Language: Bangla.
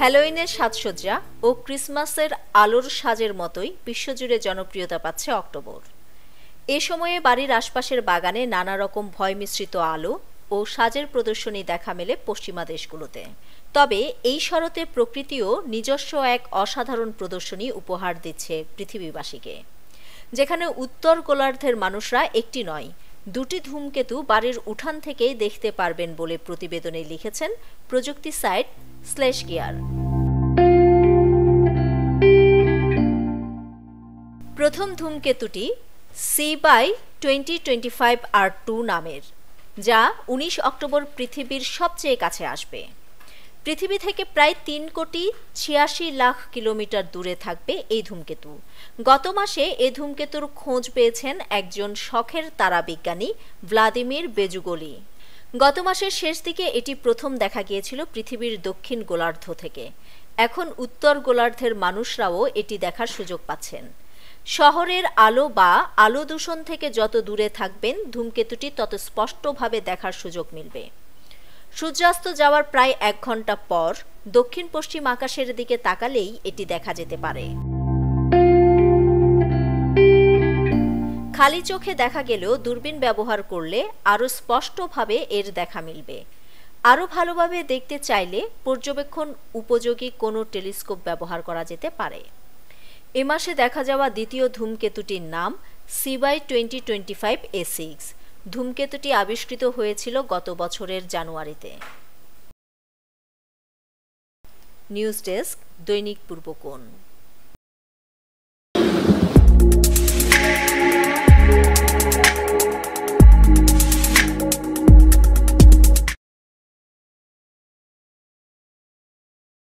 হ্যালোইনের সাজসজ্জা ও ক্রিসমাসের আলোর সাজের মতোই বিশ্বজুড়ে জনপ্রিয়তা পাচ্ছে অক্টোবর। এ সময়ে বাড়ির আশপাশের বাগানে নানা রকম ভয় মিশ্রিত আলো ও সাজের প্রদর্শনী দেখা মেলে পশ্চিমা দেশগুলোতে। তবে এই শরতে প্রকৃতিও নিজস্ব এক অসাধারণ প্রদর্শনী উপহার দিচ্ছে পৃথিবীবাসীকে, যেখানে উত্তর গোলার্ধের মানুষরা একটি নয়, দুটি ধূমকেতু বাড়ির উঠান থেকেই দেখতে পারবেন বলে প্রতিবেদনে লিখেছেন প্রযুক্তি সাইট স্ল্যাশগিয়ার। প্রথম ধূমকেতুটি C/2025R2 নামের, যা 19 অক্টোবর পৃথিবীর সবচেয়ে কাছে আসবে। পৃথিবী থেকে প্রায় 3,86,00,000 কিলোমিটার দূরে থাকবে এই ধূমকেতু। গত মাসে এই ধূমকেতুর খোঁজ পেয়েছেন একজন শখের তারাবিজ্ঞানী ভ্লাদিমির বেজুগলি। গত মাসের শেষ দিকে এটি প্রথম দেখা গিয়েছিল পৃথিবীর দক্ষিণ গোলার্ধ থেকে। এখন উত্তর গোলার্ধের মানুষরাও এটি দেখার সুযোগ পাচ্ছেন। শহরের আলো বা আলো দূষণ থেকে যত দূরে থাকবেন, ধূমকেতুটি তত স্পষ্টভাবে দেখার সুযোগ মিলবে। সূর্যাস্ত যাওয়ার প্রায় 1 ঘন্টা পর দক্ষিণ পশ্চিম আকাশের দিকে তাকালেই এটি দেখা যেতে পারে। খালি চোখে দেখা গেলেও দূরবীন ব্যবহার করলে আরও স্পষ্টভাবে এর দেখা মিলবে। আরও ভালোভাবে দেখতে চাইলে পর্যবেক্ষণ উপযোগী কোনো টেলিস্কোপ ব্যবহার করা যেতে পারে। এ মাসে দেখা যাওয়া দ্বিতীয় ধূমকেতুটির নাম C/2025A6। ধূমকেতুটি আবিষ্কৃত হয়েছিল গত বছরের জানুয়ারিতে। নিউজ ডেস্ক, দৈনিক পূর্বকোণ।